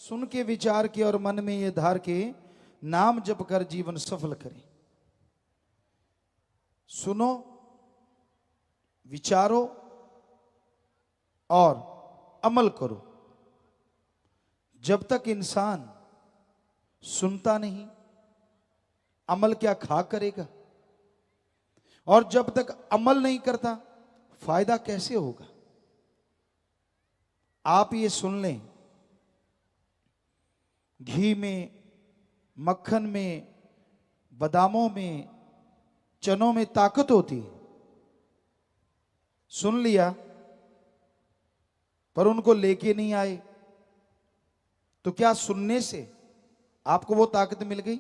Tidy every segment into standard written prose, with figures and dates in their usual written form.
सुन के विचार के और मन में ये धार के नाम जप कर जीवन सफल करें। सुनो, विचारो और अमल करो। जब तक इंसान सुनता नहीं, अमल क्या खा करेगा? और जब तक अमल नहीं करता, फायदा कैसे होगा? आप ये सुन लें, घी में, मक्खन में, बादामों में, चनों में ताकत होती है। सुन लिया पर उनको लेके नहीं आए, तो क्या सुनने से आपको वो ताकत मिल गई?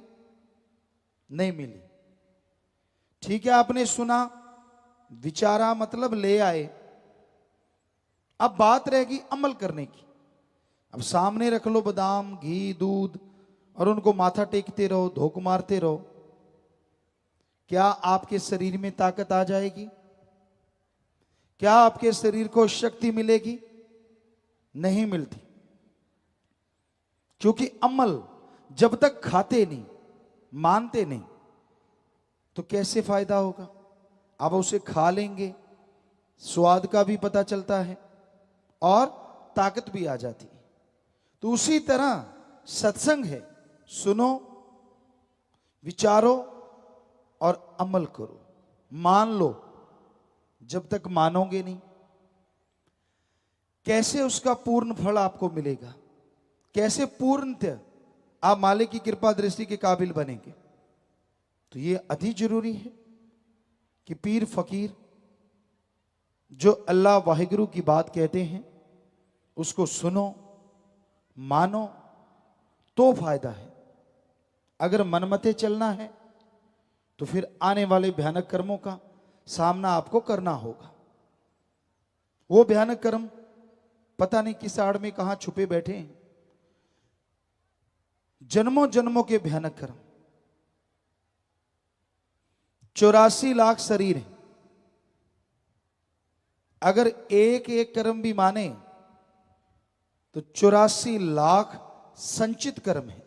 नहीं मिली। ठीक है, आपने सुना, विचारा, मतलब ले आए। अब बात रहेगी अमल करने की। अब सामने रख लो बादाम, घी, दूध और उनको माथा टेकते रहो, धोख मारते रहो। क्या आपके शरीर में ताकत आ जाएगी? क्या आपके शरीर को शक्ति मिलेगी? नहीं मिलती। क्योंकि अमल जब तक खाते नहीं, मानते नहीं, तो कैसे फायदा होगा? अब उसे खा लेंगे, स्वाद का भी पता चलता है और ताकत भी आ जाती है। तो उसी तरह सत्संग है, सुनो, विचारो और अमल करो। मान लो, जब तक मानोगे नहीं, कैसे उसका पूर्ण फल आपको मिलेगा? कैसे पूर्णतः आप मालिक की कृपा दृष्टि के काबिल बनेंगे? तो ये अति जरूरी है कि पीर फकीर जो अल्लाह वाहिगुरु की बात कहते हैं उसको सुनो, मानो, तो फायदा है। अगर मनमते चलना है तो फिर आने वाले भयानक कर्मों का सामना आपको करना होगा। वो भयानक कर्म पता नहीं किस आड़ में कहां छुपे बैठे हैं। जन्मों जन्मों के भयानक कर्म। 84 लाख शरीर है। अगर एक एक कर्म भी माने तो 84 लाख संचित कर्म है।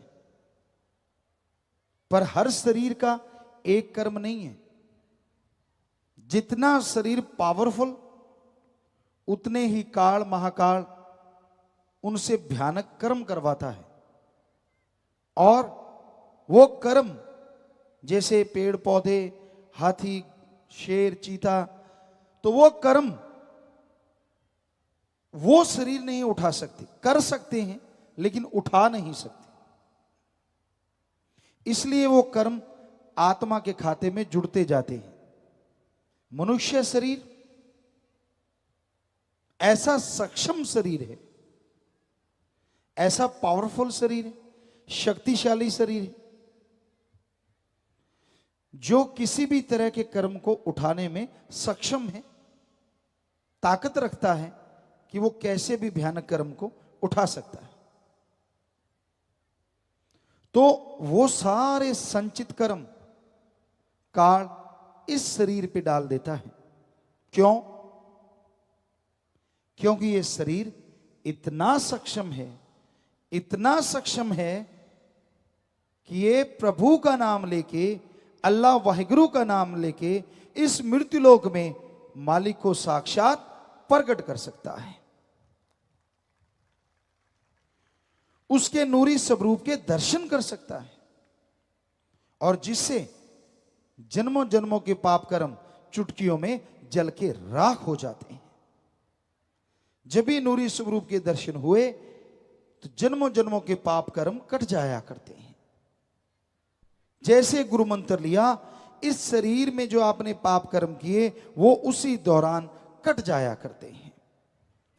पर हर शरीर का एक कर्म नहीं है। जितना शरीर पावरफुल, उतने ही काल महाकाल उनसे भयानक कर्म करवाता है। और वो कर्म जैसे पेड़ पौधे, हाथी, शेर, चीता, तो वो कर्म वो शरीर नहीं उठा सकते। कर सकते हैं लेकिन उठा नहीं सकते। इसलिए वो कर्म आत्मा के खाते में जुड़ते जाते हैं। मनुष्य शरीर ऐसा सक्षम शरीर है, ऐसा पावरफुल शरीर है, शक्तिशाली शरीर है, जो किसी भी तरह के कर्म को उठाने में सक्षम है, ताकत रखता है कि वो कैसे भी भयानक कर्म को उठा सकता है। तो वो सारे संचित कर्म काल इस शरीर पे डाल देता है। क्यों? क्योंकि ये शरीर इतना सक्षम है, इतना सक्षम है कि ये प्रभु का नाम लेके, अल्लाह वाहिगुरु का नाम लेके इस मृत्युलोक में मालिक को साक्षात प्रकट कर सकता है। उसके नूरी स्वरूप के दर्शन कर सकता है और जिससे जन्मों जन्मों के पाप कर्म चुटकियों में जल के राख हो जाते हैं। जब भी नूरी स्वरूप के दर्शन हुए तो जन्मों जन्मों के पाप कर्म कट जाया करते हैं। जैसे गुरु मंत्र लिया, इस शरीर में जो आपने पाप कर्म किए वो उसी दौरान कट जाया करते हैं।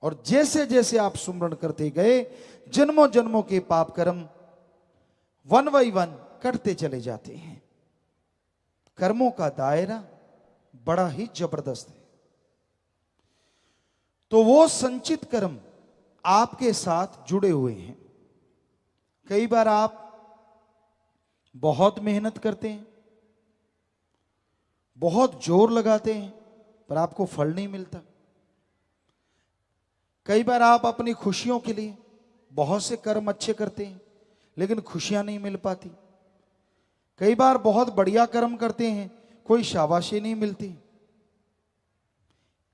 और जैसे जैसे आप सुमरण करते गए, जन्मों जन्मों के पाप कर्म वन बाई वन कटते चले जाते हैं। कर्मों का दायरा बड़ा ही जबरदस्त है। तो वो संचित कर्म आपके साथ जुड़े हुए हैं। कई बार आप बहुत मेहनत करते हैं, बहुत जोर लगाते हैं, पर आपको फल नहीं मिलता। कई बार आप अपनी खुशियों के लिए बहुत से कर्म अच्छे करते हैं लेकिन खुशियां नहीं मिल पाती। कई बार बहुत बढ़िया कर्म करते हैं, कोई शाबाशी नहीं मिलती।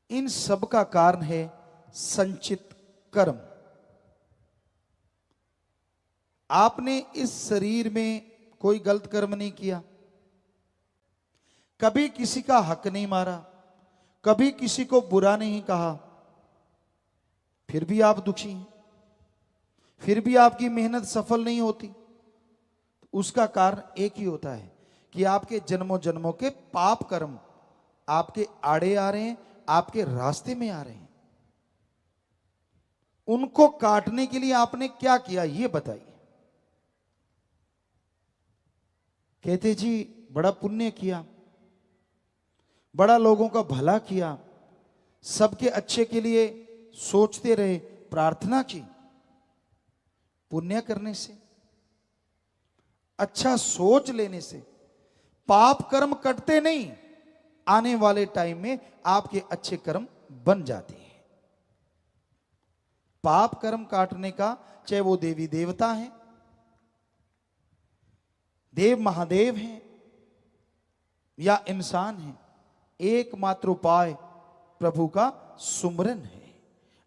इन सब का कारण है संचित कर्म। आपने इस शरीर में कोई गलत कर्म नहीं किया, कभी किसी का हक नहीं मारा, कभी किसी को बुरा नहीं कहा, फिर भी आप दुखी हैं, फिर भी आपकी मेहनत सफल नहीं होती। उसका कारण एक ही होता है कि आपके जन्मों जन्मों के पाप कर्म आपके आड़े आ रहे हैं, आपके रास्ते में आ रहे हैं। उनको काटने के लिए आपने क्या किया ये बताइए। कहते जी बड़ा पुण्य किया, बड़ा लोगों का भला किया, सबके अच्छे के लिए सोचते रहे, प्रार्थना की। पुण्य करने से, अच्छा सोच लेने से पाप कर्म कटते नहीं, आने वाले टाइम में आपके अच्छे कर्म बन जाते हैं। पाप कर्म काटने का, चाहे वो देवी देवता हैं, देव महादेव हैं या इंसान हैं, एकमात्र उपाय प्रभु का सुमरन है,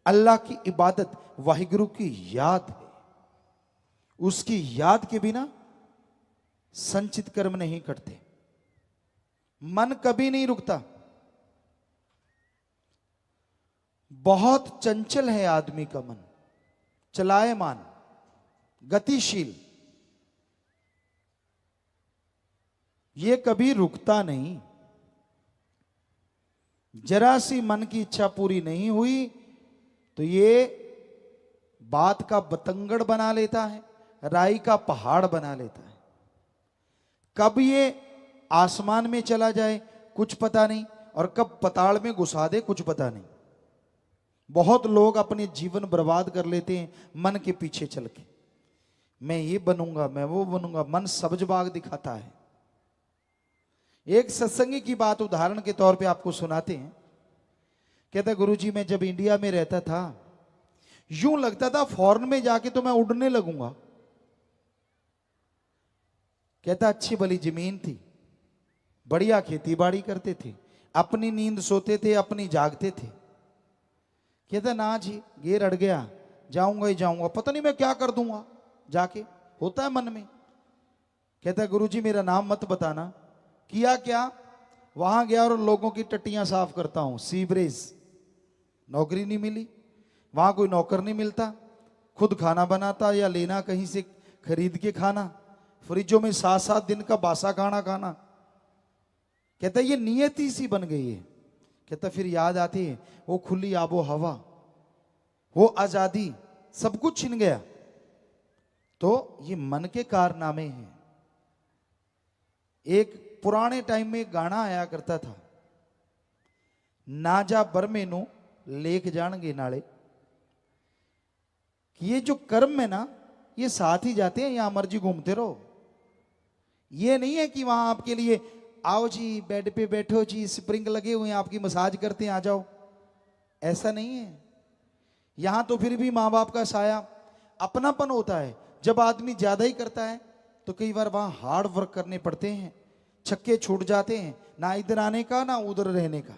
अल्लाह की इबादत, वाहिगुरु की याद है। उसकी याद के बिना संचित कर्म नहीं करते। मन कभी नहीं रुकता। बहुत चंचल है आदमी का मन, चलायमान, गतिशील, ये कभी रुकता नहीं। जरा सी मन की इच्छा पूरी नहीं हुई तो ये बात का बतंगड़ बना लेता है, राई का पहाड़ बना लेता है। कब ये आसमान में चला जाए कुछ पता नहीं, और कब पताल में घुसा दे कुछ पता नहीं। बहुत लोग अपने जीवन बर्बाद कर लेते हैं मन के पीछे चल के। मैं ये बनूंगा, मैं वो बनूंगा, मन सब्ज बाग दिखाता है। एक सत्संगी की बात उदाहरण के तौर पे आपको सुनाते हैं। कहता गुरुजी मैं जब इंडिया में रहता था यूं लगता था फॉरेन में जाके तो मैं उड़ने लगूंगा। कहता अच्छी भली जमीन थी, बढ़िया खेती बाड़ी करते थे, अपनी नींद सोते थे, अपनी जागते थे। कहता ना जी गेर अड़ गया, जाऊंगा ही जाऊंगा, पता नहीं मैं क्या कर दूंगा जाके, होता है मन में। कहता गुरुजी मेरा नाम मत बताना। किया क्या, वहां गया और लोगों की टट्टियां साफ करता हूं, सीवरेज। नौकरी नहीं मिली, वहां कोई नौकर नहीं मिलता, खुद खाना बनाता या लेना कहीं से खरीद के खाना, फ्रिजों में 7-7 दिन का बासा खाना खाना। कहता ये नियति सी बन गई है। कहता फिर याद आती है वो खुली आबो हवा, वो आजादी, सब कुछ छिन गया। तो ये मन के कारनामे हैं। एक पुराने टाइम में गाना आया करता था, ना जा बर मेनू लेक जाणगे नाले। कि ये जो कर्म है ना ये साथ ही जाते हैं, यहां मर्जी घूमते रहो। ये नहीं है कि वहां आपके लिए आओ जी बेड पे बैठो जी, स्प्रिंग लगे हुए हैं आपकी मसाज करते हैं आ जाओ, ऐसा नहीं है। यहां तो फिर भी मां बाप का साया, अपनापन होता है। जब आदमी ज्यादा ही करता है तो कई बार वहां हार्ड वर्क करने पड़ते हैं, छक्के छूट जाते हैं, ना इधर आने का ना उधर रहने का,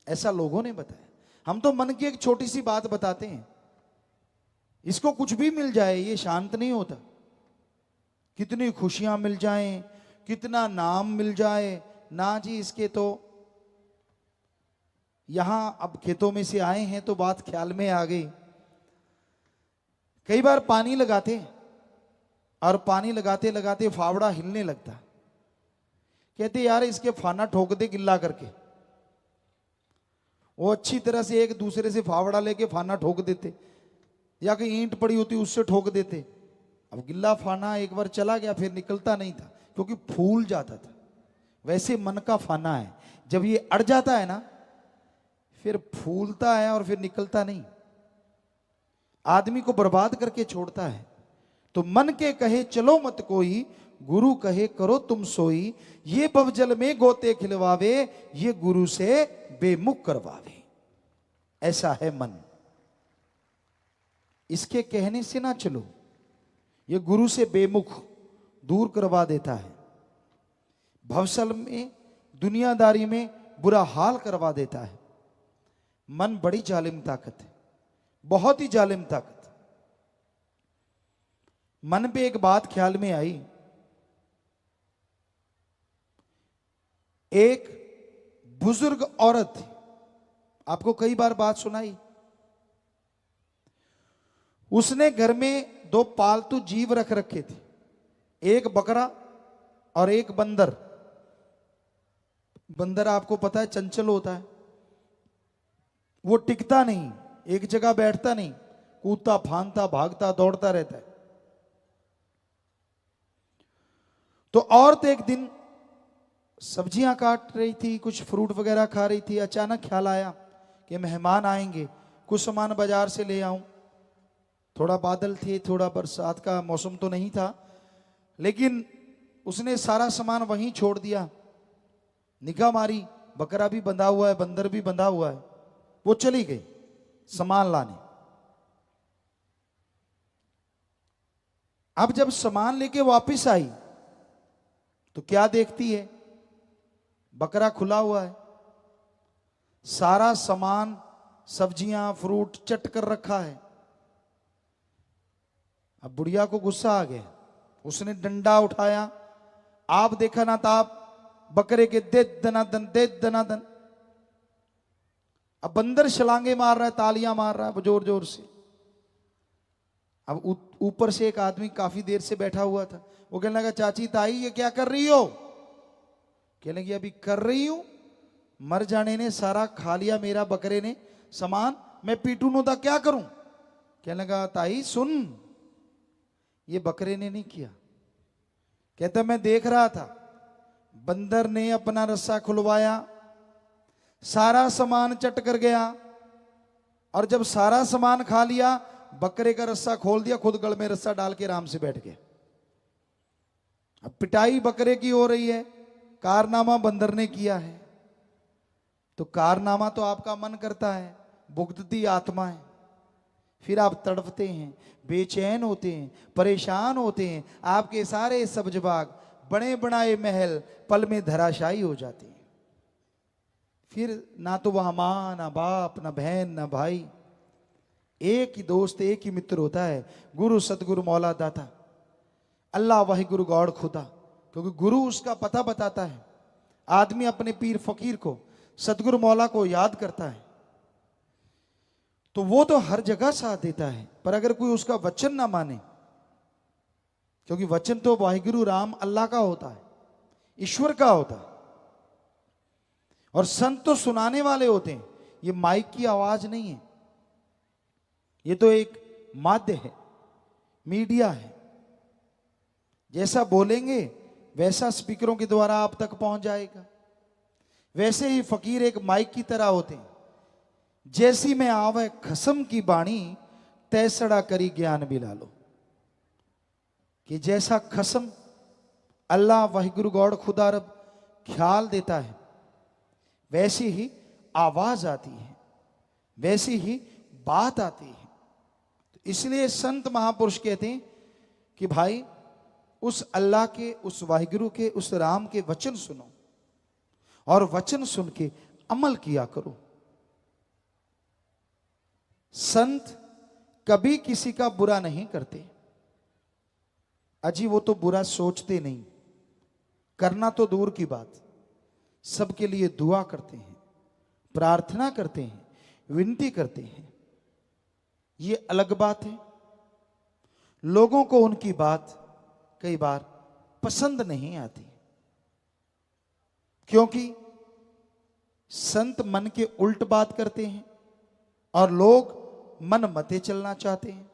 ऐसा लोगों ने बताया। हम तो मन की एक छोटी सी बात बताते हैं, इसको कुछ भी मिल जाए ये शांत नहीं होता। कितनी खुशियां मिल जाएं, कितना नाम मिल जाए, ना जी इसके तो यहां अब खेतों में से आए हैं तो बात ख्याल में आ गई। कई बार पानी लगाते और पानी लगाते लगाते फावड़ा हिलने लगता, कहते यार इसके फाना ठोक दे गिल्ला करके। वो अच्छी तरह से एक दूसरे से फावड़ा लेके फाना ठोक देते, या कहीं ईंट पड़ी होती उससे ठोक देते। अब गिल्ला फाना एक बार चला गया फिर निकलता नहीं था, क्योंकि फूल जाता था। वैसे मन का फाना है, जब ये अड़ जाता है ना फिर फूलता है और फिर निकलता नहीं, आदमी को बर्बाद करके छोड़ता है। तो मन के कहे चलो मत कोई, गुरु कहे करो तुम सोई। ये भवजल में गोते खिलवावे, ये गुरु से बेमुख करवावे। ऐसा है मन। इसके कहने से ना चलो, ये गुरु से बेमुख दूर करवा देता है, भवसल में दुनियादारी में बुरा हाल करवा देता है। मन बड़ी जालिम ताकत है, बहुत ही जालिम ताकत। मन पे एक बात ख्याल में आई, एक बुजुर्ग औरत थी, आपको कई बार बात सुनाई। उसने घर में 2 पालतू जीव रख रखे थे, एक बकरा और एक बंदर। बंदर आपको पता है चंचल होता है, वो टिकता नहीं, एक जगह बैठता नहीं, कूदता फांदता भागता दौड़ता रहता है। तो औरत एक दिन सब्जियां काट रही थी, कुछ फ्रूट वगैरह खा रही थी। अचानक ख्याल आया कि मेहमान आएंगे, कुछ सामान बाजार से ले आऊं। थोड़ा बादल थे, थोड़ा बरसात का मौसम तो नहीं था, लेकिन उसने सारा सामान वहीं छोड़ दिया। निगाह मारी, बकरा भी बंधा हुआ है, बंदर भी बंधा हुआ है। वो चली गई सामान लाने। अब जब सामान लेके वापस आई तो क्या देखती है, बकरा खुला हुआ है, सारा सामान सब्जियां फ्रूट चट कर रखा है। अब बुढ़िया को गुस्सा आ गया, उसने डंडा उठाया, आप देखा ना ताप, बकरे के दे दनादन दे दनादन। अब बंदर छलांगे मार रहा है, तालियां मार रहा है जोर जोर से। अब ऊपर से एक आदमी काफी देर से बैठा हुआ था, वो कहने लगा, चाची ताई ये क्या कर रही हो? कहने लगी, अभी कर रही हूं, मर जाने ने सारा खा लिया मेरा बकरे ने सामान, मैं पीटू नु तो क्या करूं? कहने लगा, ताई सुन, ये बकरे ने नहीं किया। कहता मैं देख रहा था, बंदर ने अपना रस्सा खुलवाया, सारा सामान चट कर गया, और जब सारा सामान खा लिया, बकरे का रस्सा खोल दिया, खुद गल में रस्सा डाल के आराम से बैठ गया। अब पिटाई बकरे की हो रही है, कारनामा बंदर ने किया है। तो कारनामा तो आपका मन करता है, भुगतती आत्मा है, फिर आप तड़पते हैं, बेचैन होते हैं, परेशान होते हैं। आपके सारे सब्ज बाग, बने बनाए महल पल में धराशायी हो जाते हैं। फिर ना तो वहां मां, ना बाप, ना बहन, ना भाई, एक ही दोस्त, एक ही मित्र होता है, गुरु सतगुरु मौला दाता, अल्लाह वही गुरु गौड़ खुदा। क्योंकि गुरु उसका पता बताता है। आदमी अपने पीर फकीर को, सतगुरु मौला को याद करता है तो वो तो हर जगह साथ देता है। पर अगर कोई उसका वचन ना माने, क्योंकि वचन तो वाहिगुरु राम अल्लाह का होता है, ईश्वर का होता है, और संत तो सुनाने वाले होते हैं। ये माइक की आवाज नहीं है, ये तो एक माध्य है, मीडिया है। जैसा बोलेंगे वैसा स्पीकरों के द्वारा आप तक पहुंच जाएगा। वैसे ही फकीर एक माइक की तरह होते हैं। जैसी में आवे खसम की बाणी, तैसड़ा करी ज्ञान बिला लो। कि जैसा खसम अल्लाह वाहिगुरु गौड़ खुदा रब ख्याल देता है, वैसी ही आवाज आती है, वैसी ही बात आती है। तो इसलिए संत महापुरुष कहते हैं कि भाई उस अल्लाह के, उस वाहिगुरु के, उस राम के वचन सुनो, और वचन सुन के अमल किया करो। संत कभी किसी का बुरा नहीं करते। अजी वो तो बुरा सोचते नहीं, करना तो दूर की बात, सबके लिए दुआ करते हैं, प्रार्थना करते हैं, विनती करते हैं। ये अलग बात है। लोगों को उनकी बात कई बार पसंद नहीं आती, क्योंकि संत मन के उल्ट बात करते हैं और लोग मन मते चलना चाहते हैं।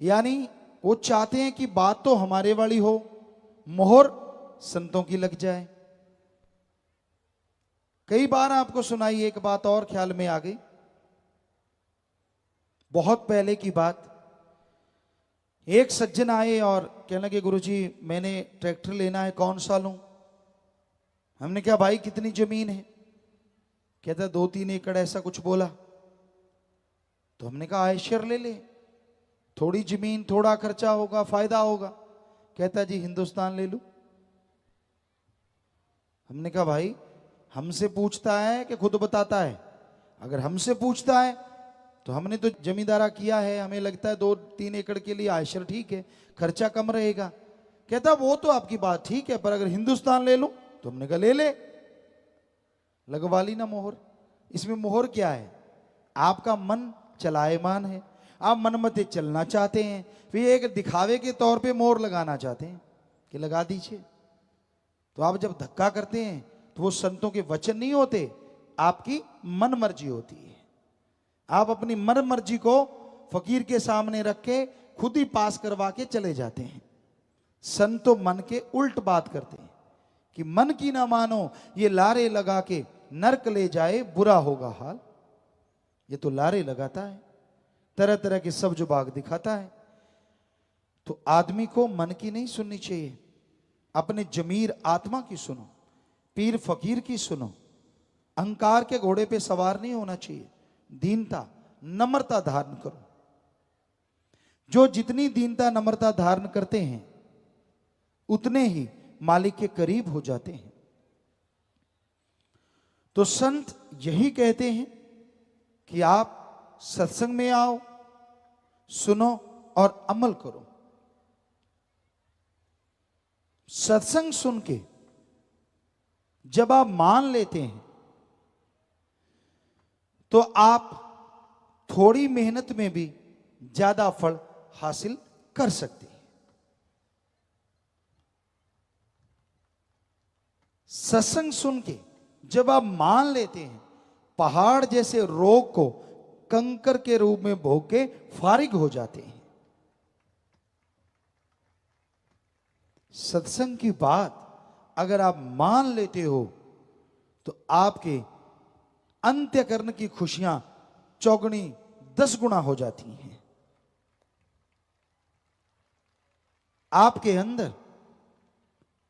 यानी वो चाहते हैं कि बात तो हमारे वाली हो, मोहर संतों की लग जाए। कई बार आपको सुनाई एक बात और ख्याल में आ गई। बहुत पहले की बात, एक सज्जन आए और कहने लगे, गुरुजी मैंने ट्रैक्टर लेना है, कौन सा लूं? हमने कहा भाई कितनी जमीन है? कहता 2-3 एकड़, ऐसा कुछ बोला। तो हमने कहा आयशर ले ले, थोड़ी जमीन, थोड़ा खर्चा होगा, फायदा होगा। कहता जी हिंदुस्तान ले लूं। हमने कहा भाई हमसे पूछता है कि खुद बताता है? अगर हमसे पूछता है तो हमने तो जमींदारा किया है, हमें लगता है 2-3 एकड़ के लिए आयशर ठीक है, खर्चा कम रहेगा। कहता वो तो आपकी बात ठीक है, पर अगर हिंदुस्तान ले लूं? तो हमने कहा ले ले, लगवा ली ना मोहर। इसमें मोहर क्या है? आपका मन चलायमान है, आप मनमते चलना चाहते हैं, फिर एक दिखावे के तौर पे मोहर लगाना चाहते हैं कि लगा दीजिए। तो आप जब धक्का करते हैं तो वो संतों के वचन नहीं होते, आपकी मन मर्जी होती है। आप अपनी मन मर्जी को फकीर के सामने रख के खुद ही पास करवा के चले जाते हैं। संत तो मन के उल्ट बात करते हैं कि मन की ना मानो, ये लारे लगा के नरक ले जाए बुरा होगा हाल। ये तो लारे लगाता है, तरह तरह के सब जो बाग दिखाता है। तो आदमी को मन की नहीं सुननी चाहिए, अपने जमीर आत्मा की सुनो, पीर फकीर की सुनो। अहंकार के घोड़े पे सवार नहीं होना चाहिए, दीनता नम्रता धारण करो। जो जितनी दीनता नम्रता धारण करते हैं उतने ही मालिक के करीब हो जाते हैं। तो संत यही कहते हैं कि आप सत्संग में आओ, सुनो और अमल करो। सत्संग सुन के जब आप मान लेते हैं तो आप थोड़ी मेहनत में भी ज्यादा फल हासिल कर सकते हैं। सत्संग सुन के जब आप मान लेते हैं, पहाड़ जैसे रोग को कंकर के रूप में भोग के फारिग हो जाते हैं। सत्संग की बात अगर आप मान लेते हो तो आपके अंत्यकरण की खुशियां चौगुनी 10 गुना हो जाती हैं। आपके अंदर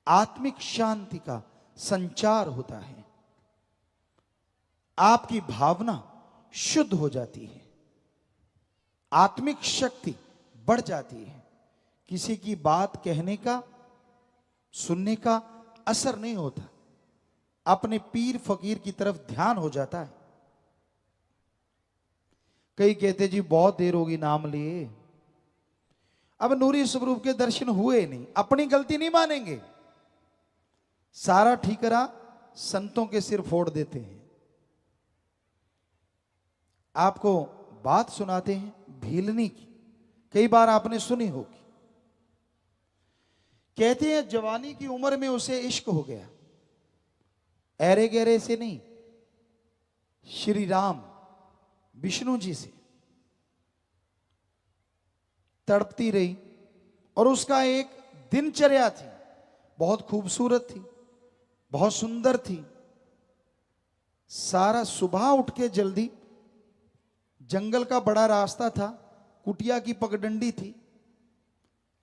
आत्मिक शांति का संचार होता है, आपकी भावना शुद्ध हो जाती है, आत्मिक शक्ति बढ़ जाती है। किसी की बात कहने का, सुनने का असर नहीं होता, अपने पीर फकीर की तरफ ध्यान हो जाता है। कई कहते जी बहुत देर होगी नाम लिए, अब नूरी स्वरूप के दर्शन हुए नहीं, अपनी गलती नहीं मानेंगे, सारा ठीकरा संतों के सिर फोड़ देते हैं। आपको बात सुनाते हैं भीलनी की, कई बार आपने सुनी होगी। कहते हैं जवानी की उम्र में उसे इश्क हो गया, ऐरे गहरे से नहीं, श्री राम विष्णु जी से तड़पती रही। और उसका एक दिनचर्या थी, बहुत खूबसूरत थी, बहुत सुंदर थी। सारा सुबह उठ के जल्दी, जंगल का बड़ा रास्ता था, कुटिया की पगडंडी थी,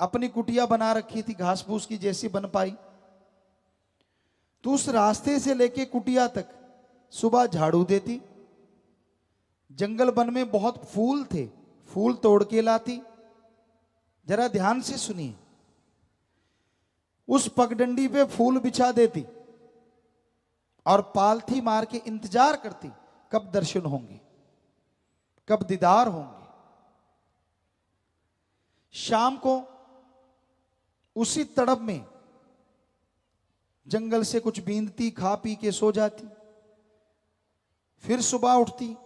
अपनी कुटिया बना रखी थी घास फूस की जैसी बन पाई। तो उस रास्ते से लेके कुटिया तक सुबह झाड़ू देती। जंगल वन में बहुत फूल थे, फूल तोड़ के लाती। जरा ध्यान से सुनिए, उस पगडंडी पे फूल बिछा देती और पालथी मार के इंतजार करती कब दर्शन होंगे, कब दीदार होंगे। शाम को उसी तड़प में जंगल से कुछ बीनती, खा पी के सो जाती। फिर सुबह उठती,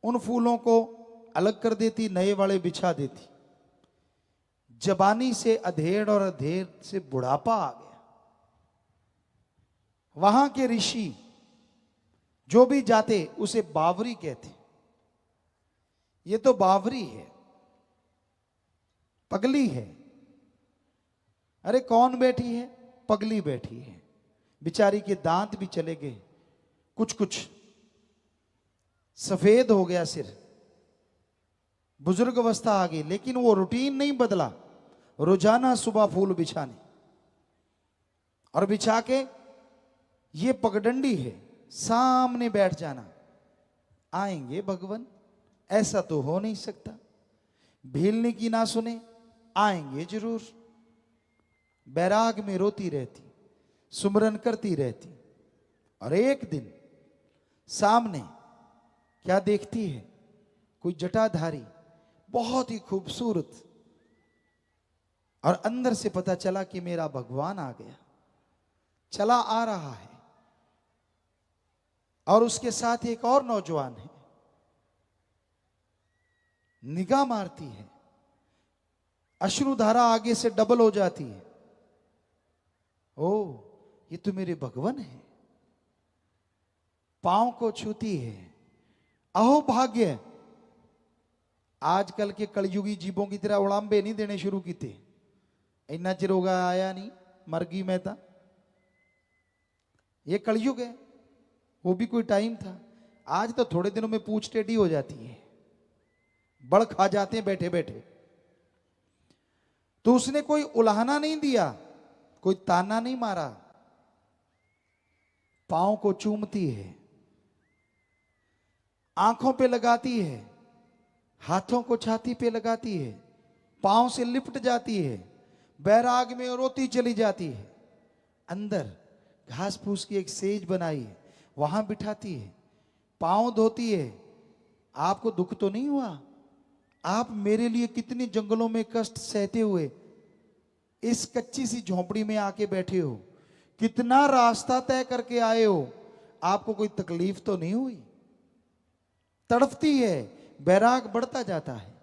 उन फूलों को अलग कर देती, नए वाले बिछा देती। जवानी से अधेड़ और अधेड़ से बुढ़ापा आ गया। वहां के ऋषि जो भी जाते उसे बावरी कहते। ये तो बावरी है, पगली है। अरे कौन बैठी है? पगली बैठी है। बिचारी के दांत भी चले गए, कुछ कुछ सफेद हो गया सिर, बुजुर्ग अवस्था आ गई, लेकिन वो रूटीन नहीं बदला। रोजाना सुबह फूल बिछाने और बिछा के ये पगडंडी है, सामने बैठ जाना, आएंगे भगवान, ऐसा तो हो नहीं सकता। भीलनी की ना सुने, आएंगे जरूर। बैराग में रोती रहती, सुमरन करती रहती, और एक दिन सामने क्या देखती है? कोई जटाधारी, बहुत ही खूबसूरत, और अंदर से पता चला कि मेरा भगवान आ गया, चला आ रहा है, और उसके साथ एक और नौजवान है। निगाह मारती है, अश्रुधारा आगे से डबल हो जाती है। ओ, ये तो मेरे भगवान है। पांव को छूती है। अहो भाग्य, आजकल के कलयुगी जीवों की तरह उड़ाम्बे नहीं देने शुरू की थे। इन्ना चिर होगा आया नहीं, मर गई मैं था। ये कलयुग है, वो भी कोई टाइम था। आज तो थोड़े दिनों में पूछ टेढ़ी हो जाती है, बड़ खा जाते हैं बैठे बैठे। तो उसने कोई उलाहना नहीं दिया, कोई ताना नहीं मारा, पांव को चूमती है, आंखों पे लगाती है, हाथों को छाती पे लगाती है, पांव से लिपट जाती है, बैराग में रोती चली जाती है। अंदर घास फूस की एक सेज बनाई है, वहां बिठाती है, पांव धोती है। आपको दुख तो नहीं हुआ? आप मेरे लिए कितने जंगलों में कष्ट सहते हुए इस कच्ची सी झोंपड़ी में आके बैठे हो, कितना रास्ता तय करके आए हो, आपको कोई तकलीफ तो नहीं हुई? तड़पती है, बैराग बढ़ता जाता है।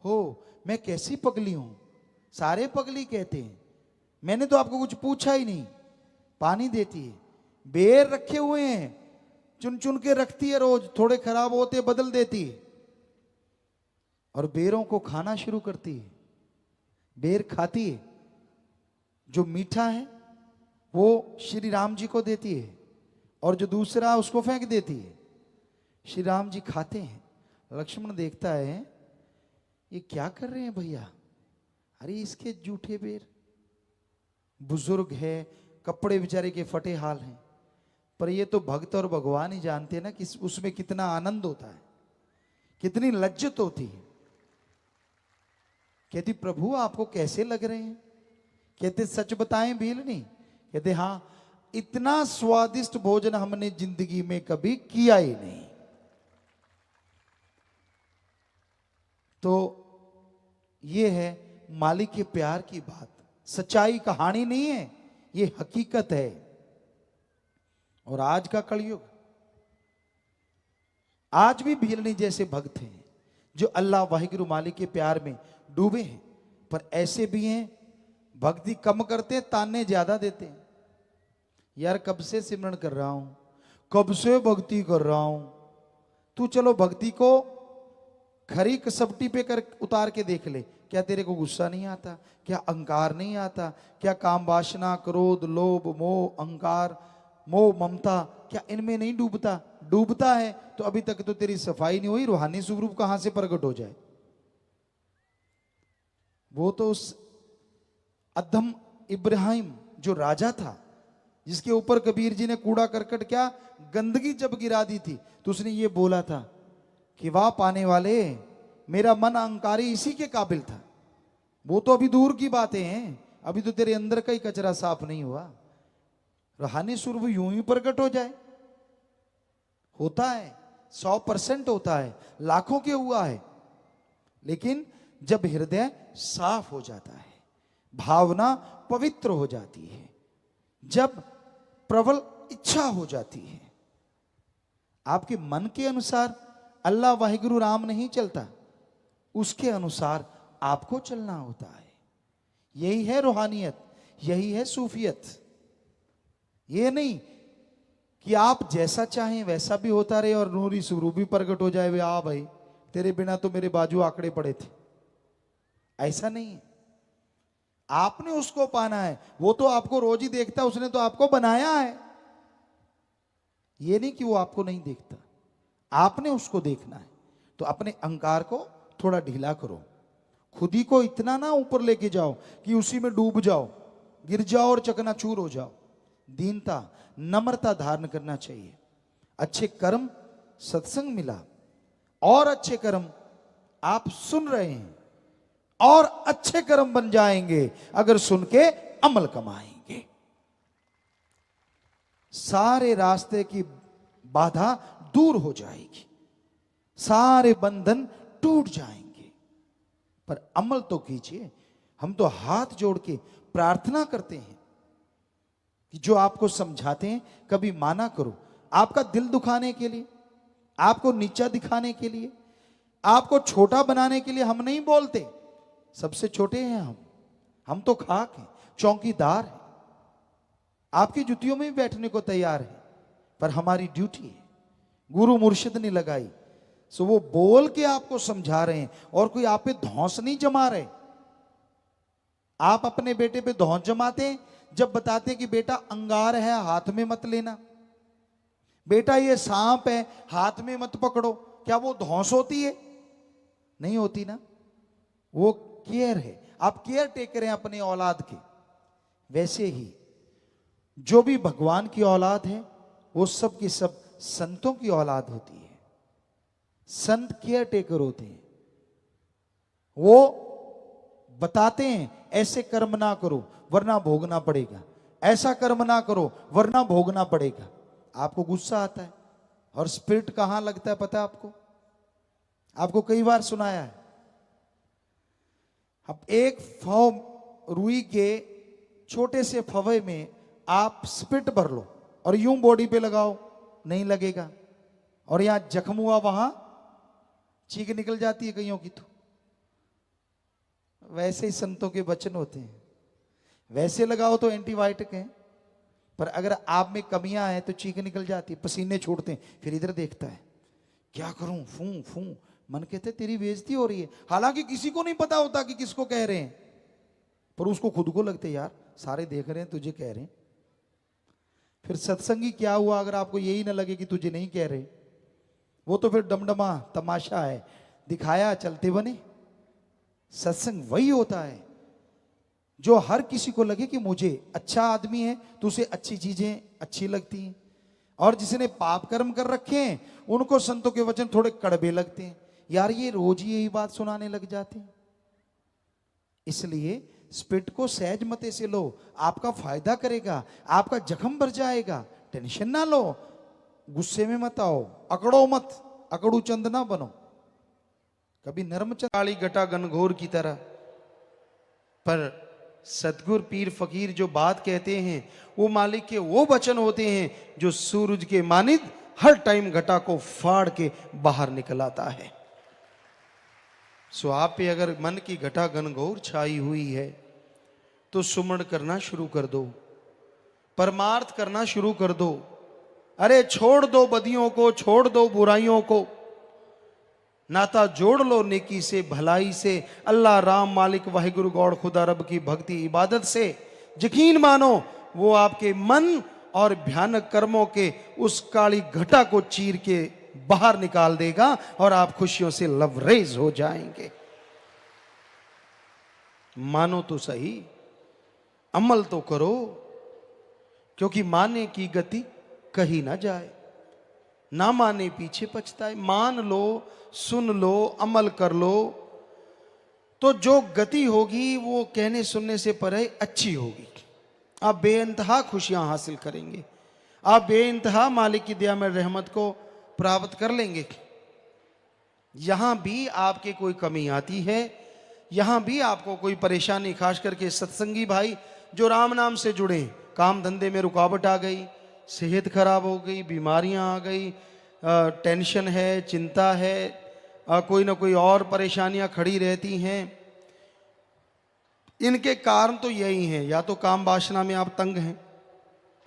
हो, मैं कैसी पगली हूं, सारे पगली कहते हैं, मैंने तो आपको कुछ पूछा ही नहीं। पानी देती है, बेर रखे हुए हैं, चुन चुन के रखती है, रोज थोड़े खराब होते बदल देती है, और बेरों को खाना शुरू करती है। बेर खाती है, जो मीठा है वो श्री राम जी को देती है, और जो दूसरा उसको फेंक देती है। श्री राम जी खाते हैं, लक्ष्मण देखता है ये क्या कर रहे हैं भैया, अरे इसके जूठे बेर। बुजुर्ग है, कपड़े बेचारे के फटे हाल हैं, पर ये तो भक्त और भगवान ही जानते हैं ना कि उसमें कितना आनंद होता है, कितनी लज्जत होती है। कहती प्रभु आपको कैसे लग रहे हैं? कहते सच बताएं भीलनी? कहते हाँ, इतना स्वादिष्ट भोजन हमने जिंदगी में कभी किया ही नहीं। तो ये है मालिक के प्यार की बात, सच्चाई कहानी नहीं है, ये हकीकत है। और आज का कलयुग, आज भी भीलनी जैसे भक्त हैं जो अल्लाह वाहिगुरु मालिक के प्यार में डूबे हैं, पर ऐसे भी हैं भक्ति कम करते हैं, ताने ज्यादा देते हैं। यार कब से सिमरन कर रहा हूं, कब से भक्ति कर रहा हूं, तू चलो भक्ति को खरी कसपटी पे कर उतार के देख ले, क्या तेरे को गुस्सा नहीं आता? क्या अहंकार नहीं आता? क्या काम वासना, क्रोध, लोभ, मोह, अहंकार, मोह, ममता, क्या इनमें नहीं डूबता? डूबता है तो अभी तक तो तेरी सफाई नहीं हुई, रूहानी स्वरूप कहां से प्रकट हो जाए? वो तो उस अधम इब्राहिम जो राजा था, जिसके ऊपर कबीर जी ने कूड़ा करकट क्या गंदगी जब गिरा दी थी, तो उसने ये बोला था कि वाह पाने वाले, मेरा मन अहंकारी इसी के काबिल था। वो तो अभी दूर की बातें हैं, अभी तो तेरे अंदर का ही कचरा साफ नहीं हुआ। रूहानी स्वरूप यूं ही प्रकट हो जाए? होता है, 100% होता है, लाखों के हुआ है, लेकिन जब हृदय साफ हो जाता है, भावना पवित्र हो जाती है, जब प्रबल इच्छा हो जाती है, आपके मन के अनुसार अल्लाह वाहिगुरु राम नहीं चलता, उसके अनुसार आपको चलना होता है। यही है रूहानियत, यही है सूफियत। ये नहीं कि आप जैसा चाहें वैसा भी होता रहे और नूरी स्वरूप भी प्रकट हो जाए, वे आ भाई तेरे बिना तो मेरे बाजू आंकड़े पड़े थे। ऐसा नहीं है, आपने उसको पाना है। वो तो आपको रोज ही देखता है, उसने तो आपको बनाया है। ये नहीं कि वो आपको नहीं देखता, आपने उसको देखना है। तो अपने अहंकार को थोड़ा ढीला करो, खुद ही को इतना ना ऊपर लेके जाओ कि उसी में डूब जाओ, गिर जाओ और चकनाचूर हो जाओ। दीनता, नम्रता धारण करना चाहिए। अच्छे कर्म, सत्संग मिला, और अच्छे कर्म आप सुन रहे हैं, और अच्छे कर्म बन जाएंगे अगर सुन के अमल कमाएंगे। सारे रास्ते की बाधा दूर हो जाएगी, सारे बंधन टूट जाएंगे। पर अमल तो कीजिए। हम तो हाथ जोड़ के प्रार्थना करते हैं कि जो आपको समझाते हैं कभी माना करो। आपका दिल दुखाने के लिए, आपको नीचा दिखाने के लिए, आपको छोटा बनाने के लिए हम नहीं बोलते। सबसे छोटे हैं हम तो खाक हैं, चौकीदार हैं, आपकी जुतियों में भी बैठने को तैयार है। पर हमारी ड्यूटी है, गुरु मुर्शिद ने लगाई, सो वो बोल के आपको समझा रहे हैं, और कोई आप पे धौंस नहीं जमा रहे। आप अपने बेटे पे धौंस जमाते हैं जब बताते हैं कि बेटा अंगार है हाथ में मत लेना, बेटा ये सांप है हाथ में मत पकड़ो। क्या वो धौंस होती है? नहीं होती ना, वो केयर है। आप केयर टेकर हैं अपने औलाद के। वैसे ही जो भी भगवान की औलाद है वो सब की सब संतों की औलाद होती है। संत केयर टेकर होते हैं, वो बताते हैं ऐसे कर्म ना करो वरना भोगना पड़ेगा, ऐसा कर्म ना करो वरना भोगना पड़ेगा। आपको गुस्सा आता है, और स्पिरिट कहां लगता है पता है आपको? आपको कई बार सुनाया है। अब एक फव रुई के छोटे से फवे में आप स्पिरिट भर लो और यूं बॉडी पे लगाओ, नहीं लगेगा। और यहां जख्म हुआ वहां चीख निकल जाती है कईयों की। तो वैसे ही संतों के वचन होते हैं, वैसे लगाओ तो एंटीबायोटिक है, पर अगर आप में कमियां हैं तो चीख निकल जाती है, पसीने छूटते हैं। फिर इधर देखता है क्या करूं, फू फू, मन कहते तेरी बेइज्जती हो रही है। हालांकि किसी को नहीं पता होता कि किसको कह रहे हैं, पर उसको खुद को लगते यार सारे देख रहे हैं तुझे कह रहे हैं। फिर सत्संगी क्या हुआ अगर आपको यही ना लगे कि तुझे नहीं कह रहे? वो तो फिर डमडमा तमाशा है, दिखाया चलते बने। सत्संग वही होता है जो हर किसी को लगे कि मुझे अच्छा आदमी है तो उसे अच्छी चीजें अच्छी लगती हैं, और जिसने पाप कर्म कर रखे हैं उनको संतों के वचन थोड़े कड़वे लगते हैं। यार ये रोज ही यही बात सुनाने लग जाते हैं। इसलिए स्पिरिट को सहज मते से लो, आपका फायदा करेगा, आपका जख्म भर जाएगा। टेंशन ना लो, गुस्से में मत आओ, अकड़ो मत, अकड़ू चंद ना बनो, कभी नर्म चंद काली घटा घनघोर की तरह। पर सतगुर पीर फकीर जो बात कहते हैं वो मालिक के वो वचन होते हैं जो सूरज के मानिद हर टाइम घटा को फाड़ के बाहर निकल आता है। सो आप पे अगर मन की घटा घनघोर छाई हुई है तो सुमरण करना शुरू कर दो, परमार्थ करना शुरू कर दो। अरे छोड़ दो बदियों को, छोड़ दो बुराइयों को, नाता जोड़ लो नेकी से भलाई से। अल्लाह राम मालिक वाहिगुरु गौड़ खुदा रब की भक्ति इबादत से यकीन मानो वो आपके मन और भयानक कर्मों के उस काली घटा को चीर के बाहर निकाल देगा और आप खुशियों से लवरेज हो जाएंगे। मानो तो सही, अमल तो करो, क्योंकि माने की गति कहीं ना जाए, ना माने पीछे पछताए। मान लो, सुन लो, अमल कर लो, तो जो गति होगी वो कहने सुनने से परे अच्छी होगी। आप बेइंतहा खुशियां हासिल करेंगे, आप बेइंतहा मालिक की दया में रहमत को प्राप्त कर लेंगे। यहां भी आपके कोई कमी आती है, यहां भी आपको कोई परेशानी, खास करके सत्संगी भाई जो राम नाम से जुड़े, काम धंधे में रुकावट आ गई, सेहत खराब हो गई, बीमारियां आ गई, टेंशन है, चिंता है, कोई ना कोई और परेशानियां खड़ी रहती हैं। इनके कारण तो यही हैं, या तो काम वासना में आप तंग हैं,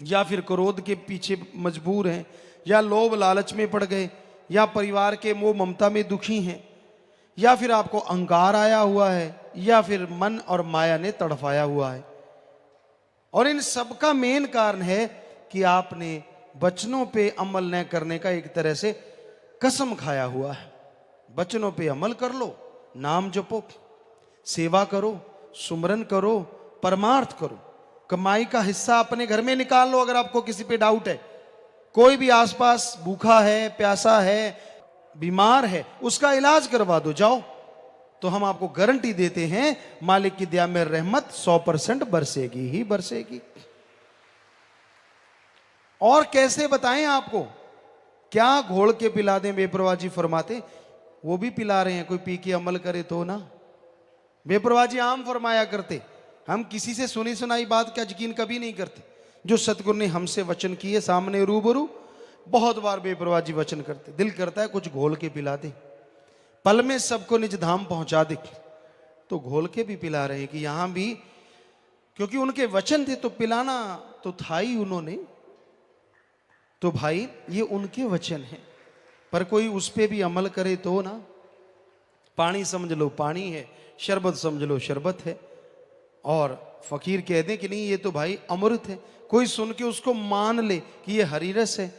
या फिर क्रोध के पीछे मजबूर हैं, या लोभ लालच में पड़ गए, या परिवार के मोह ममता में दुखी हैं, या फिर आपको अहंकार आया हुआ है, या फिर मन और माया ने तड़फाया हुआ है। और इन सब का मेन कारण है कि आपने वचनों पे अमल न करने का एक तरह से कसम खाया हुआ है। वचनों पे अमल कर लो, नाम जपो, सेवा करो, सुमरन करो, परमार्थ करो, कमाई का हिस्सा अपने घर में निकाल लो। अगर आपको किसी पे डाउट है, कोई भी आसपास भूखा है, प्यासा है, बीमार है, उसका इलाज करवा दो जाओ, तो हम आपको गारंटी देते हैं मालिक की दया में रहमत 100% बरसेगी ही बरसेगी। और कैसे बताएं आपको, क्या घोल के पिला दें? बेपरवाजी फरमाते, वो भी पिला रहे हैं, कोई पी के अमल करे तो ना। बेपरवाजी आम फरमाया करते, हम किसी से सुनी सुनाई बात का यकीन कभी नहीं करते। जो सतगुरु ने हमसे वचन किए सामने रूबरू, बहुत बार बेपरवाजी वचन करते, दिल करता है कुछ घोल के पिला दे, पल में सबको निज धाम पहुंचा दे। तो घोल के भी पिला रहे हैं कि यहां भी, क्योंकि उनके वचन थे तो पिलाना तो था ही उन्होंने। तो भाई ये उनके वचन हैं, पर कोई उस पे भी अमल करे तो ना। पानी समझ लो पानी है, शरबत समझ लो शरबत है, और फकीर कह दे कि नहीं ये तो भाई अमृत है, कोई सुन के उसको मान ले कि ये हरी रस है,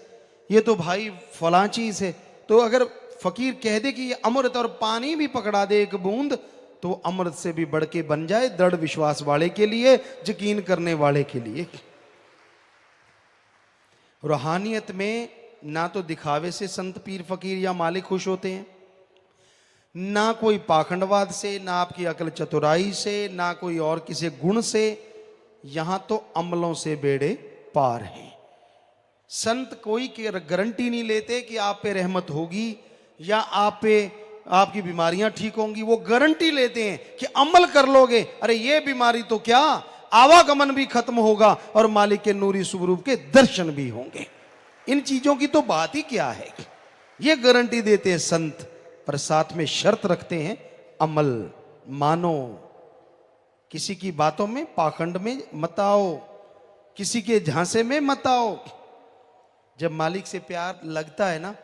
ये तो भाई फलां चीज है। तो अगर फकीर कह दे कि ये अमृत, और पानी भी पकड़ा दे एक बूंद, तो अमृत से भी बढ़ के बन जाए दृढ़ विश्वास वाले के लिए, यकीन करने वाले के लिए। रूहानियत में ना तो दिखावे से संत पीर फकीर या मालिक खुश होते हैं, ना कोई पाखंडवाद से, ना आपकी अकल चतुराई से, ना कोई और किसी गुण से, यहां तो अमलों से बेड़े पार हैं। संत कोई गारंटी नहीं लेते कि आप पे रहमत होगी या आप पे आपकी बीमारियां ठीक होंगी, वो गारंटी लेते हैं कि अमल कर लोगे, अरे ये बीमारी तो क्या, आवागमन भी खत्म होगा और मालिक के नूरी स्वरूप के दर्शन भी होंगे। इन चीजों की तो बात ही क्या है, ये गारंटी देते हैं संत, पर साथ में शर्त रखते हैं अमल मानो, किसी की बातों में पाखंड में मत आओ, किसी के झांसे में मत आओ। जब मालिक से प्यार लगता है ना,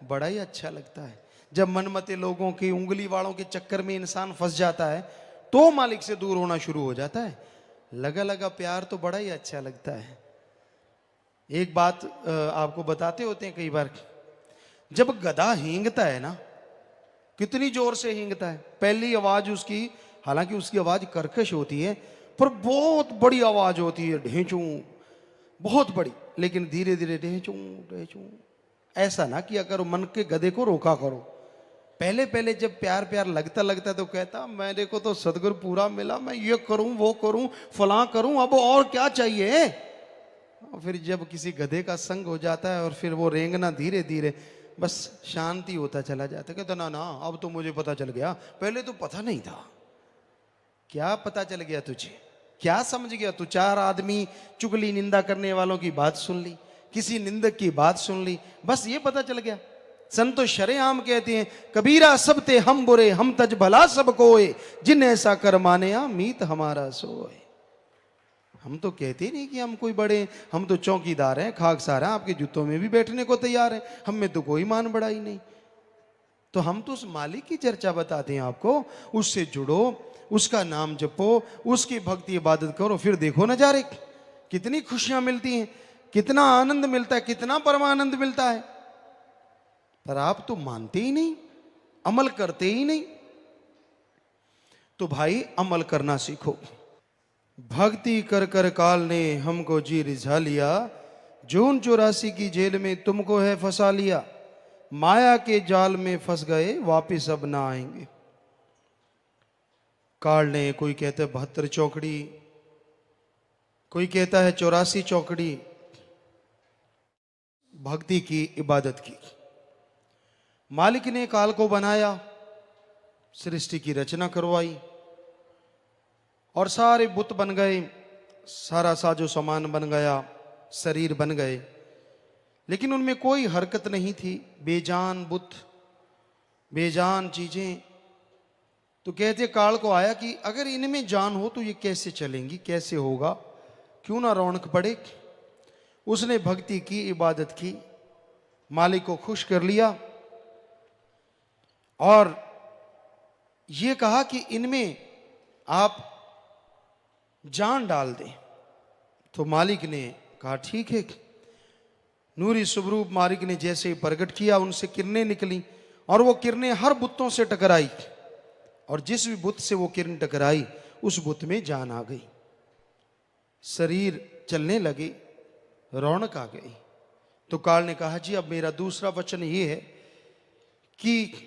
बड़ा ही अच्छा लगता है। जब मनमते लोगों की उंगली वालों के चक्कर में इंसान फंस जाता है, तो मालिक से दूर होना शुरू हो जाता है। लगा लगा प्यार तो बड़ा ही अच्छा लगता है। एक बात आपको बताते होते हैं कई बार, जब गधा हींगता है ना, कितनी जोर से हींगता है, पहली आवाज उसकी, हालांकि उसकी आवाज कर्कश होती है, पर बहुत बड़ी आवाज होती है, ढेंचू, बहुत बड़ी, लेकिन धीरे धीरे ढेंचू ढेंचू। ऐसा ना कि अगर मन के गधे को रोका करो। पहले पहले जब प्यार प्यार लगता लगता तो कहता मेरे को तो सदगुरु पूरा मिला, मैं ये करूं वो करूं फलां करूं, अब और क्या चाहिए। और फिर जब किसी गधे का संग हो जाता है और फिर वो रेंगना धीरे धीरे बस शांति होता चला जाता है। कहता ना ना अब तो मुझे पता चल गया, पहले तो पता नहीं था। क्या पता चल गया तुझे, क्या समझ गया तू? 4 आदमी चुगली निंदा करने वालों की बात सुन ली, किसी निंदक की बात सुन ली, बस ये पता चल गया। संत तो शरेआम कहते हैं, कबीरा सब ते हम बुरे, हम तज भला सब कोय, जिन ऐसा कर माने मीत हमारा सोए। हम तो कहते नहीं कि हम कोई बड़े, हम तो चौकीदार हैं, खाकसार हैं, आपके जूतों में भी बैठने को तैयार हैं, हम में तो कोई मान बढ़ाई नहीं। तो हम तो उस मालिक की चर्चा बताते हैं आपको, उससे जुड़ो, उसका नाम जपो, उसकी भक्ति इबादत करो, फिर देखो नजारे, कितनी खुशियां मिलती हैं, कितना आनंद मिलता है, कितना परमानंद मिलता है। पर आप तो मानते ही नहीं, अमल करते ही नहीं। तो भाई अमल करना सीखो। भक्ति कर कर काल ने हमको जी रिझा लिया, जून 84 की जेल में तुमको है फंसा लिया, माया के जाल में फंस गए वापिस अब ना आएंगे। काल ने, कोई कहता है 72 चौकड़ी, कोई कहता है 84 चौकड़ी, भक्ति की इबादत की। मालिक ने काल को बनाया, सृष्टि की रचना करवाई, और सारे बुत बन गए, सारा साजो सामान बन गया, शरीर बन गए, लेकिन उनमें कोई हरकत नहीं थी। बेजान बुत, बेजान चीजें। तो कहते काल को आया कि अगर इनमें जान हो तो ये कैसे चलेंगी, कैसे होगा, क्यों ना रौनक पड़े। उसने भक्ति की, इबादत की, मालिक को खुश कर लिया, और ये कहा कि इनमें आप जान डाल दें। तो मालिक ने कहा ठीक है। नूरी स्वरूप मालिक ने जैसे ही प्रकट किया, उनसे किरणें निकली, और वो किरणें हर बुतों से टकराई, और जिस भी बुत से वो किरण टकराई उस बुत में जान आ गई, शरीर चलने लगे, रौनक आ गई। तो काल ने कहा जी अब मेरा दूसरा वचन ये है कि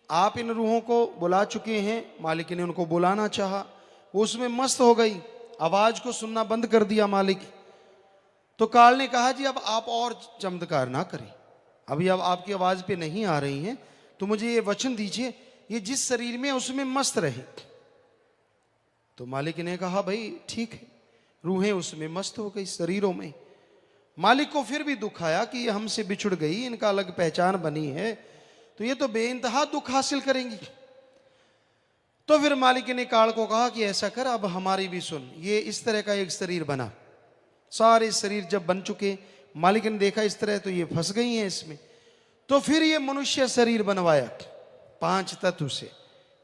आप इन रूहों को बुला चुके हैं। मालिक ने उनको बुलाना चाहा, वो उसमें मस्त हो गई, आवाज को सुनना बंद कर दिया मालिक। तो काल ने कहा जी अब आप और चमत्कार ना करें, अभी अब आपकी आवाज पे नहीं आ रही हैं, तो मुझे ये वचन दीजिए ये जिस शरीर में उसमें मस्त रहे। तो मालिक ने कहा भाई ठीक है, रूहें उसमें मस्त हो गई शरीरों में। मालिक को फिर भी दुख आया कि ये हमसे बिछुड़ गई, इनका अलग पहचान बनी है, तो ये तो बेइंतहा दुख हासिल करेंगी। तो फिर मालिक ने काल को कहा कि ऐसा कर, अब हमारी भी सुन। ये इस तरह का एक शरीर बना, सारे शरीर जब बन चुके, मालिक ने देखा इस तरह तो ये फंस गई हैं इसमें, तो फिर ये मनुष्य शरीर बनवाया 5 तत्व से।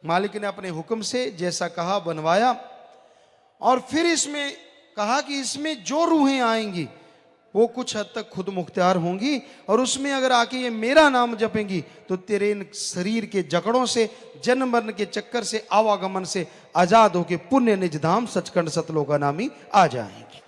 मालिक ने अपने हुक्म से जैसा कहा बनवाया, और फिर इसमें कहा कि इसमें जो रूहें आएंगी वो कुछ हद तक खुद मुख्तियार होंगी, और उसमें अगर आके ये मेरा नाम जपेंगी तो तेरे इन शरीर के जकड़ों से, जन्म मरण के चक्कर से, आवागमन से आजाद होके पुण्य निज धाम सचखंड सतलोकानामी आ जाएंगी।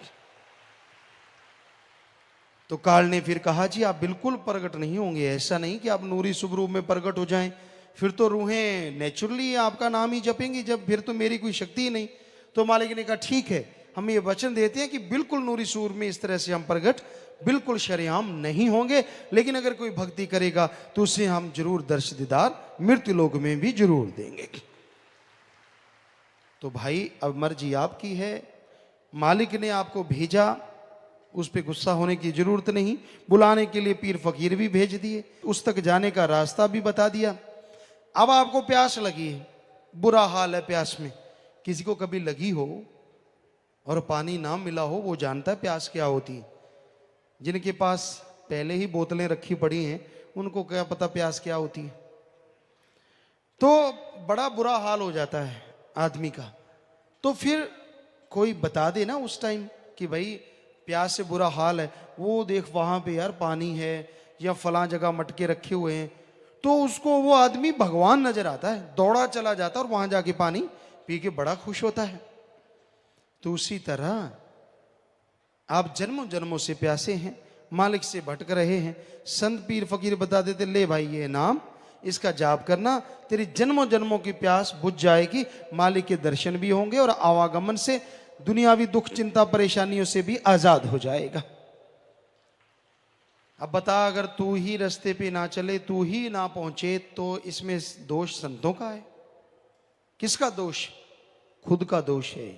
तो काल ने फिर कहा जी आप बिल्कुल प्रकट नहीं होंगे, ऐसा नहीं कि आप नूरी शुभ रूप में प्रकट हो जाएं, फिर तो रूहें नेचुरली आपका नाम ही जपेंगी, जब फिर तो मेरी कोई शक्ति ही नहीं। तो मालिक ने कहा ठीक है, हम ये वचन देते हैं कि बिल्कुल नूरी सूर में इस तरह से हम प्रकट बिल्कुल शरेआम नहीं होंगे, लेकिन अगर कोई भक्ति करेगा तो उसे हम जरूर दर्श दीदार मृत्यु लोक में भी जरूर देंगे। तो भाई अब मर्जी आपकी है, मालिक ने आपको भेजा, उस पर गुस्सा होने की जरूरत नहीं। बुलाने के लिए पीर फकीर भी भेज दिए, उस तक जाने का रास्ता भी बता दिया। अब आपको प्यास लगी है, बुरा हाल है प्यास में। किसी को कभी लगी हो और पानी ना मिला हो, वो जानता है प्यास क्या होती है। जिनके पास पहले ही बोतलें रखी पड़ी हैं उनको क्या पता प्यास क्या होती है। तो बड़ा बुरा हाल हो जाता है आदमी का। तो फिर कोई बता दे ना उस टाइम कि भाई प्यास से बुरा हाल है, वो देख वहां पे यार पानी है या फलां जगह मटके रखे हुए हैं, तो उसको वो आदमी भगवान नजर आता है, दौड़ा चला जाता है और वहां जाके पानी पी के बड़ा खुश होता है। तो उसी तरह आप जन्मों जन्मों से प्यासे हैं, मालिक से भटक रहे हैं। संत पीर फकीर बता देते ले भाई ये नाम, इसका जाप करना, तेरी जन्मों जन्मों की प्यास बुझ जाएगी, मालिक के दर्शन भी होंगे और आवागमन से दुनियावी दुख चिंता परेशानियों से भी आजाद हो जाएगा। अब बता, अगर तू ही रास्ते पे ना चले, तू ही ना पहुंचे, तो इसमें दोष संतों का है? किसका दोष? खुद का दोष है।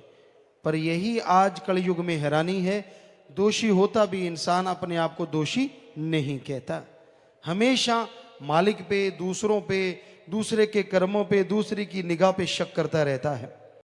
पर यही आज कलयुग में हैरानी है, दोषी होता भी इंसान अपने आप को दोषी नहीं कहता, हमेशा मालिक पे, दूसरों पे, दूसरे के कर्मों पे, दूसरे की निगाह पे शक करता रहता है।